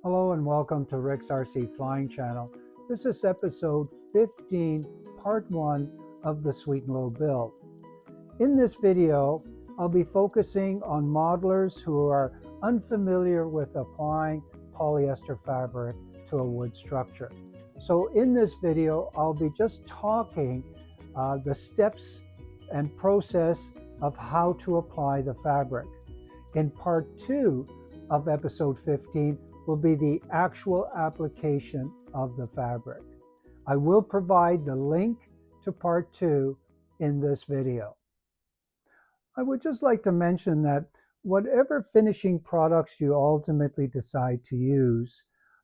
Hello and welcome to Rick's RC Flying Channel. This is episode 15, part 1 of the Sweet and Low build. In this video, I'll be focusing on modelers who are unfamiliar with applying polyester fabric to a wood structure. So in this video, I'll be just talking the steps and process of how to apply the fabric. In part 2 of episode 15, will be the actual application of the fabric. I will provide the link to part 2 in this video. I would just like to mention that whatever finishing products you ultimately decide to use,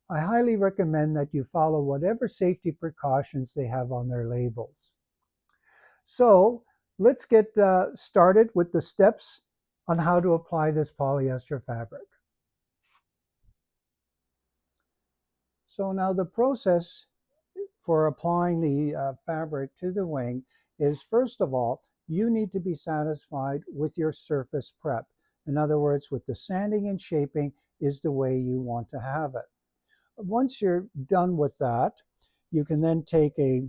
I highly recommend that you follow whatever safety precautions they have on their labels. So let's get started with the steps on how to apply this polyester fabric. So now the process for applying the fabric to the wing is, first of all, you need to be satisfied with your surface prep. In other words, with the sanding and shaping is the way you want to have it. Once you're done with that, you can then take a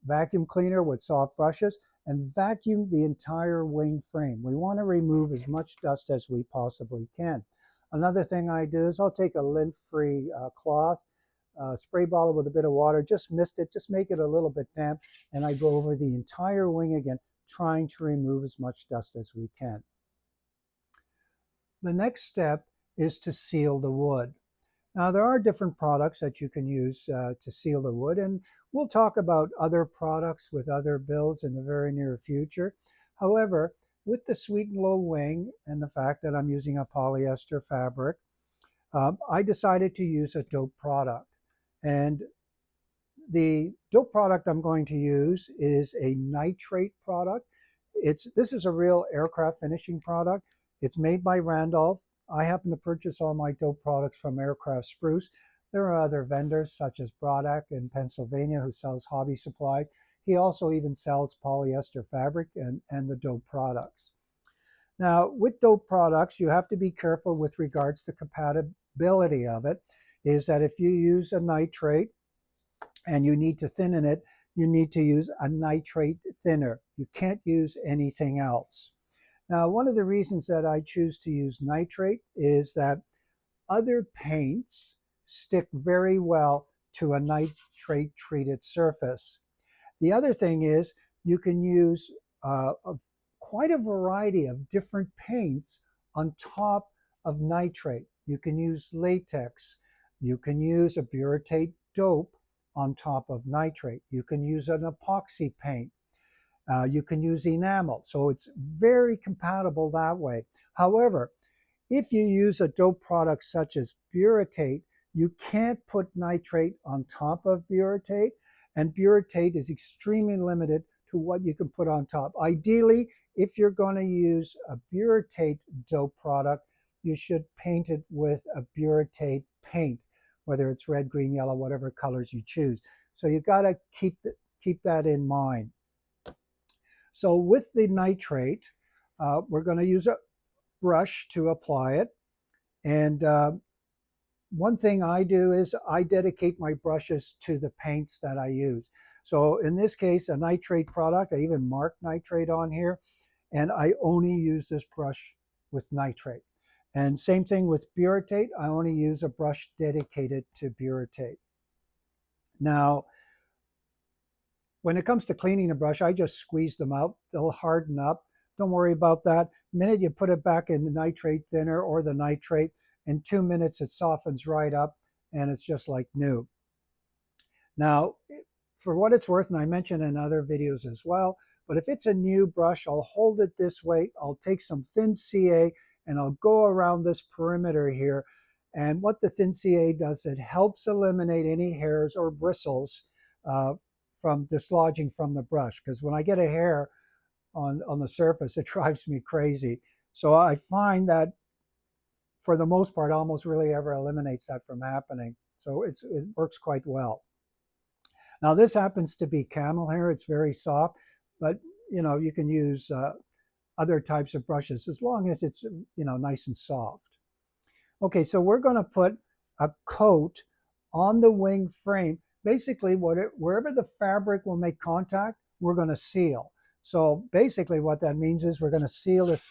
vacuum cleaner with soft brushes and vacuum the entire wing frame. We want to remove as much dust as we possibly can. Another thing I do is I'll take a lint-free cloth, spray bottle with a bit of water, just mist it, just make it a little bit damp, and I go over the entire wing again, trying to remove as much dust as we can. The next step is to seal the wood. Now there are different products that you can use to seal the wood, and we'll talk about other products with other builds in the very near future. However, with the Sweet and Low wing and the fact that I'm using a polyester fabric, I decided to use a dope product. And the dope product I'm going to use is a nitrate product. This is a real aircraft finishing product. It's made by Randolph. I happen to purchase all my dope products from Aircraft Spruce. There are other vendors such as Brodak in Pennsylvania who sells hobby supplies. He also even sells polyester fabric and the dope products. Now, with dope products, you have to be careful with regards to compatibility of it. Is that if you use a nitrate and you need to thin it, you need to use a nitrate thinner. You can't use anything else. Now, one of the reasons that I choose to use nitrate is that other paints stick very well to a nitrate treated surface. The other thing is you can use quite a variety of different paints on top of nitrate. You can use latex. You can use a butyrate dope on top of nitrate. You can use an epoxy paint. You can use enamel. So it's very compatible that way. However, if you use a dope product such as butyrate, you can't put nitrate on top of butyrate, and butyrate is extremely limited to what you can put on top. Ideally, if you're going to use a butyrate dope product, you should paint it with a butyrate paint, whether it's red, green, yellow, whatever colors you choose. So you've got to keep that in mind. So with the nitrate, we're going to use a brush to apply it. And one thing I do is I dedicate my brushes to the paints that I use. So in this case, a nitrate product, I even marked nitrate on here, and I only use this brush with nitrate. And same thing with butyrate, I only use a brush dedicated to butyrate. Now, when it comes to cleaning a brush, I just squeeze them out. They'll harden up. Don't worry about that. The minute you put it back in the nitrate thinner or the nitrate, in 2 minutes it softens right up and it's just like new. Now, for what it's worth, and I mentioned in other videos as well, but if it's a new brush, I'll hold it this way. I'll take some thin CA and I'll go around this perimeter here. And what the thin CA does, it helps eliminate any hairs or bristles from dislodging from the brush. Because when I get a hair on the surface, it drives me crazy. So I find that for the most part, almost really ever eliminates that from happening. So it works quite well. Now this happens to be camel hair. It's very soft, but you can use other types of brushes as long as it's nice and soft. Okay, so we're going to put a coat on the wing frame. Basically, wherever the fabric will make contact, we're going to seal. So basically what that means is we're going to seal this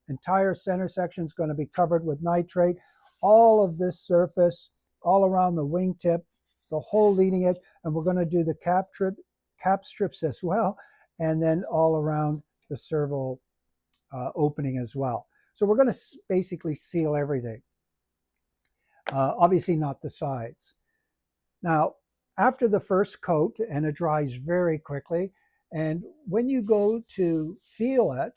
entire center section is going to be covered with nitrate. All of this surface, all around the wingtip, the whole leading edge, and we're going to do the cap strips as well, and then all around the servo opening as well. So we're going to basically seal everything. Obviously not the sides. Now, after the first coat, and it dries very quickly, and when you go to feel it,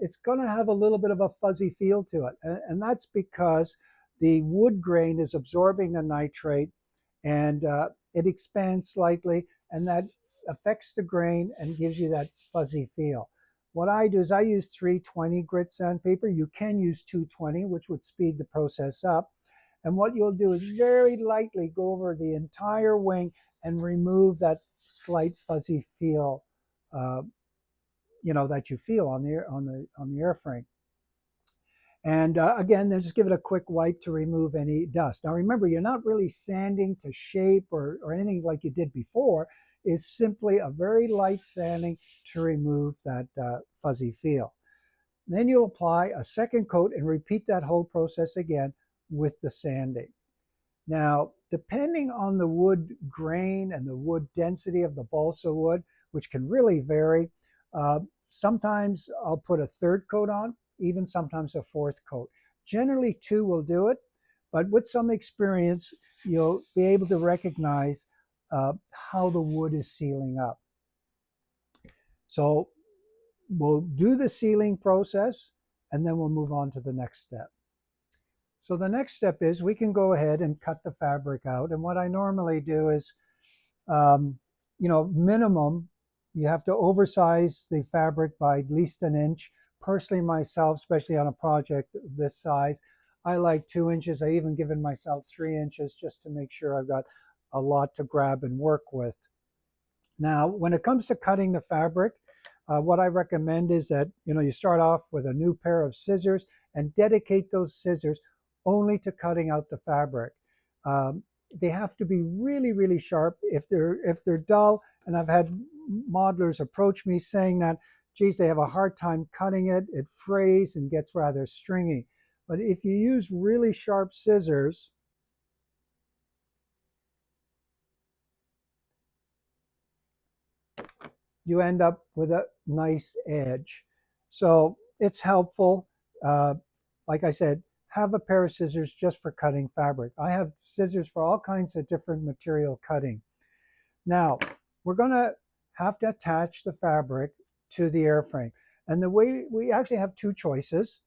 it's going to have a little bit of a fuzzy feel to it. And that's because the wood grain is absorbing the nitrate, and it expands slightly, and that affects the grain and gives you that fuzzy feel. What I do is I use 320 grit sandpaper. You can use 220, which would speed the process up. And what you'll do is very lightly go over the entire wing and remove that slight fuzzy feel, that you feel on the airframe. And again, then just give it a quick wipe to remove any dust. Now remember, you're not really sanding to shape or anything like you did before. It's simply a very light sanding to remove that fuzzy feel. Then you'll apply a second coat and repeat that whole process again with the sanding. Now, depending on the wood grain and the wood density of the balsa wood, which can really vary, sometimes I'll put a third coat on, even sometimes a fourth coat. Generally, 2 will do it, but with some experience, you'll be able to recognize how the wood is sealing up. So we'll do the sealing process, and then we'll move on to the next step. So the next step is we can go ahead and cut the fabric out. And what I normally do is, minimum, you have to oversize the fabric by at least an inch. Personally, myself, especially on a project this size, I like 2 inches. I even given myself 3 inches just to make sure I've got a lot to grab and work with. Now, when it comes to cutting the fabric, what I recommend is that, you start off with a new pair of scissors and dedicate those scissors only to cutting out the fabric. They have to be really, really sharp. If they're dull, and I've had modelers approach me saying that, geez, they have a hard time cutting it, it frays and gets rather stringy. But if you use really sharp scissors, you end up with a nice edge. So it's helpful. Like I said, have a pair of scissors just for cutting fabric. I have scissors for all kinds of different material cutting. Now, we're going to have to attach the fabric to the airframe. And the way we actually have 2 choices.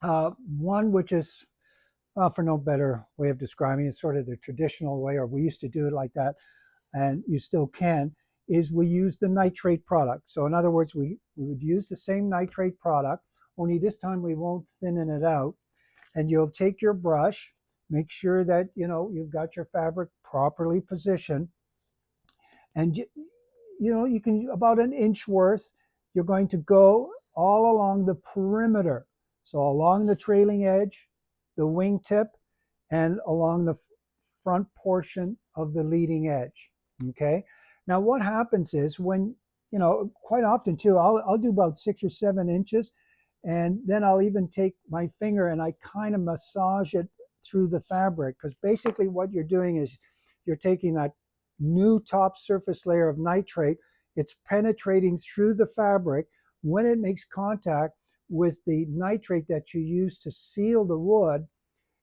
One, which is, for no better way of describing it, sort of the traditional way, or we used to do it like that, and you still can, is we use the nitrate product. So in other words, we would use the same nitrate product, only this time we won't thinning it out. And you'll take your brush, make sure that you've got your fabric properly positioned, and you can about an inch worth. You're going to go all along the perimeter, so along the trailing edge, the wingtip, and along the front portion of the leading edge. Okay. Now what happens is when quite often too, I'll do about 6 or 7 inches. And then I'll even take my finger and I kind of massage it through the fabric, because basically what you're doing is you're taking that new top surface layer of nitrate, it's penetrating through the fabric. When it makes contact with the nitrate that you use to seal the wood,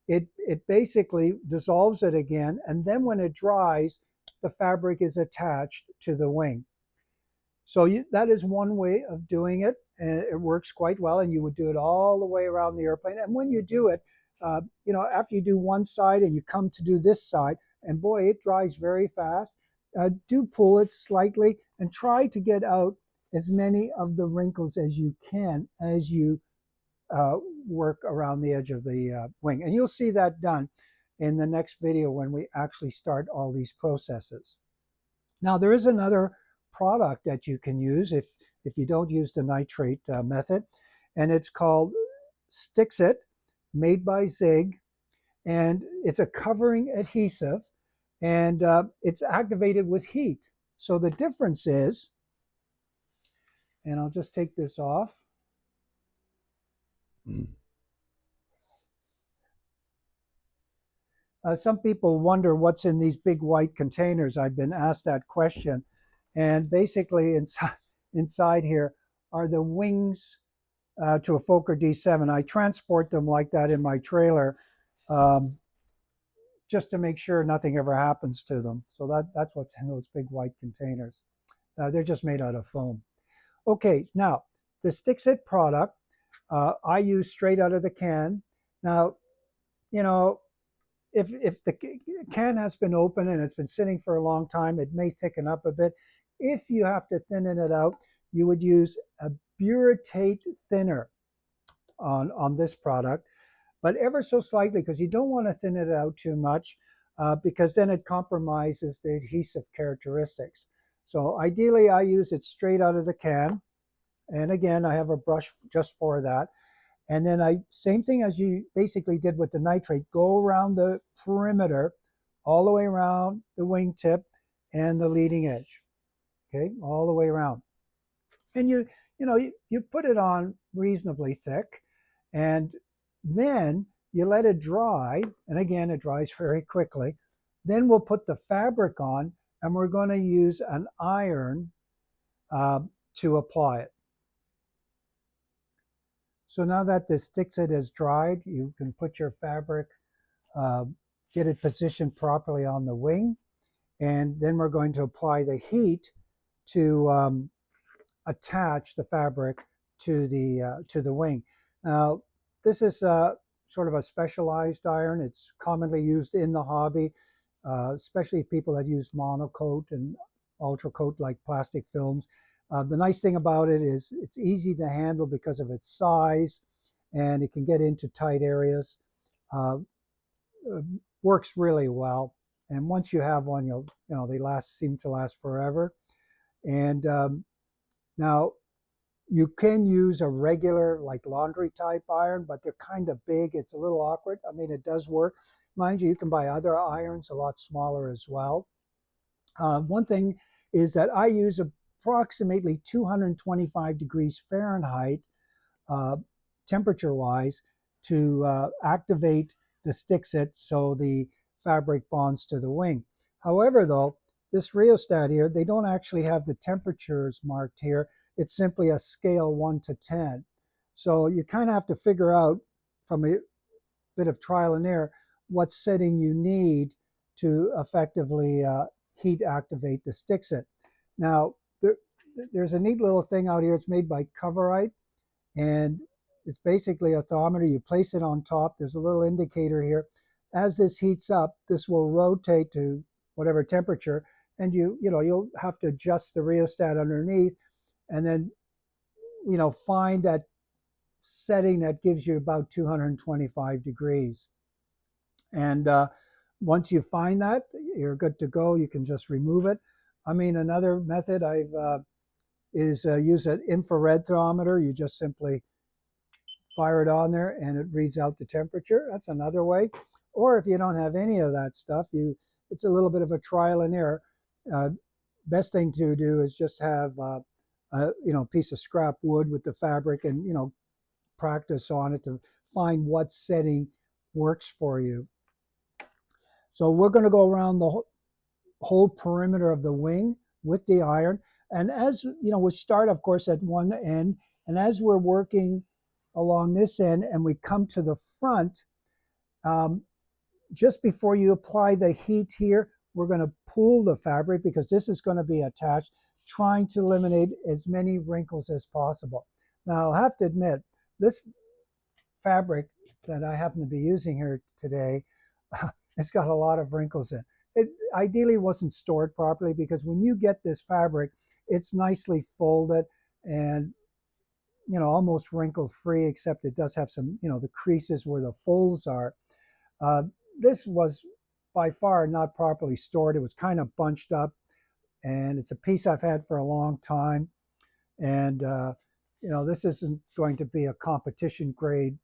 it basically dissolves it again. And then when it dries, the fabric is attached to the wing. So that is one way of doing it, and it works quite well. And you would do it all the way around the airplane. And when you do it, after you do one side and you come to do this side, and boy, it dries very fast. Do pull it slightly and try to get out as many of the wrinkles as you can as you work around the edge of the wing. And you'll see that done in the next video when we actually start all these processes. Now, there is another product that you can use if you don't use the nitrate method, and it's called Stix-it, made by Sig. and it's a covering adhesive, and it's activated with heat. So the difference is, and I'll just take this off. Some people wonder what's in these big white containers. I've been asked that question. And basically inside here are the wings to a Fokker D7. I transport them like that in my trailer um, just to make sure nothing ever happens to them. So that's what's in those big white containers. They're just made out of foam. Okay, now the Stix-it product I use straight out of the can. Now, you know, if the can has been open and it's been sitting for a long time, it may thicken up a bit. If you have to thin it out, you would use a butyric thinner on this product, but ever so slightly, because you don't want to thin it out too much, because then it compromises the adhesive characteristics. So ideally, I use it straight out of the can. And again, I have a brush just for that. And then same thing as you basically did with the nitrate, go around the perimeter, all the way around the wingtip and the leading edge, okay, all the way around. And you put it on reasonably thick, and then you let it dry. And again, it dries very quickly. Then we'll put the fabric on, and we're going to use an iron to apply it. So now that the Stix-it is dried, you can put your fabric, get it positioned properly on the wing, and then we're going to apply the heat to attach the fabric to the wing. Now, this is sort of a specialized iron. It's commonly used in the hobby, especially people that use monocoat and ultra coat like plastic films. The nice thing about it is it's easy to handle because of its size, and it can get into tight areas. Works really well, and once you have one, they seem to last forever. And now you can use a regular like laundry type iron, but they're kind of big. It's a little awkward. I mean, it does work. Mind you, you can buy other irons a lot smaller as well. One thing is that I use approximately 225 degrees Fahrenheit temperature-wise to activate the Stix-it so the fabric bonds to the wing. However, though, this rheostat here, they don't actually have the temperatures marked here. It's simply a scale 1 to 10. So you kind of have to figure out from a bit of trial and error what setting you need to effectively heat activate the Stix-it. Now, there's a neat little thing out here. It's made by Koverall, and it's basically a thermometer. You place it on top. There's a little indicator here. As this heats up, this will rotate to whatever temperature, and you'll have to adjust the rheostat underneath, and then find that setting that gives you about 225 degrees. And once you find that, you're good to go. You can just remove it. I mean, another method is use an infrared thermometer. You just simply fire it on there and it reads out the temperature. That's another way. Or if you don't have any of that stuff, it's a little bit of a trial and error. Best thing to do is just have a piece of scrap wood with the fabric and practice on it to find what setting works for you. So we're going to go around the whole perimeter of the wing with the iron. And as we start, of course, at one end, and as we're working along this end and we come to the front, just before you apply the heat here, we're going to pull the fabric because this is going to be attached, trying to eliminate as many wrinkles as possible. Now, I'll have to admit, this fabric that I happen to be using here today, it's got a lot of wrinkles in it. It ideally wasn't stored properly because when you get this fabric, it's nicely folded and almost wrinkle free, except it does have some the creases where the folds are. This was by far not properly stored. It was kind of bunched up, and it's a piece I've had for a long time. And this isn't going to be a competition grade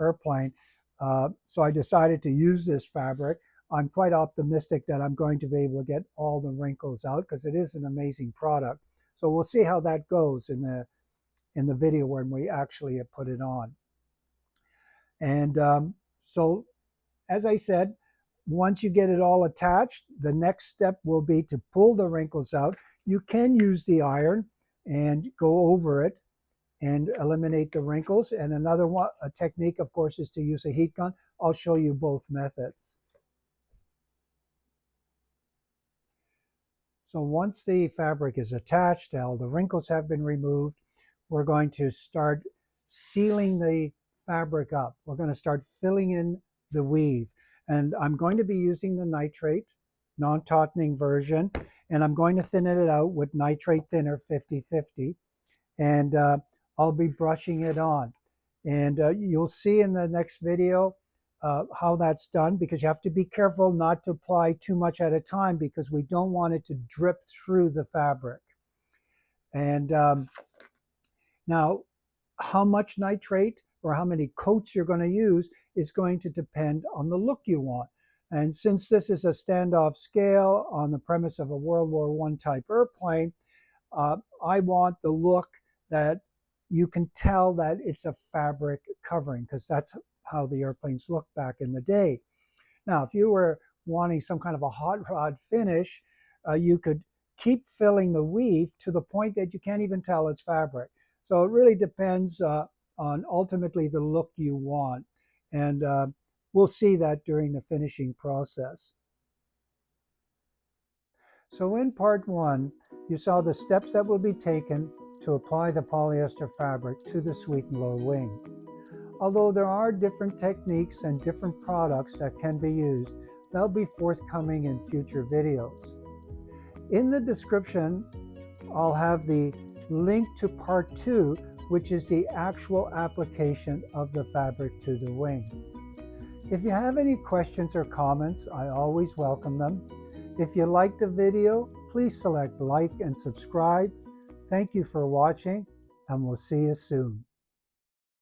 airplane. So I decided to use this fabric. I'm quite optimistic that I'm going to be able to get all the wrinkles out because it is an amazing product. So we'll see how that goes in the video when we actually put it on. And so, as I said, once you get it all attached, the next step will be to pull the wrinkles out. You can use the iron and go over it and eliminate the wrinkles. And another one, a technique, of course, is to use a heat gun. I'll show you both methods. So once the fabric is attached, all the wrinkles have been removed, we're going to start sealing the fabric up. We're going to start filling in the weave. And I'm going to be using the nitrate, non-tautening version, and I'm going to thin it out with nitrate thinner 50/50. And I'll be brushing it on. And you'll see in the next video how that's done, because you have to be careful not to apply too much at a time because we don't want it to drip through the fabric. And now, how much nitrate or how many coats you're going to use is going to depend on the look you want. And since this is a standoff scale on the premise of a World War I type airplane, I want the look that you can tell that it's a fabric covering, because that's how the airplanes looked back in the day. Now, if you were wanting some kind of a hot rod finish, you could keep filling the weave to the point that you can't even tell it's fabric. So it really depends on ultimately the look you want. And we'll see that during the finishing process. So in part one, you saw the steps that will be taken to apply the polyester fabric to the sweet and low wing. Although there are different techniques and different products that can be used, they'll be forthcoming in future videos. In the description, I'll have the link to part 2, which is the actual application of the fabric to the wing. If you have any questions or comments, I always welcome them. If you liked the video, please select like and subscribe. Thank you for watching, and we'll see you soon.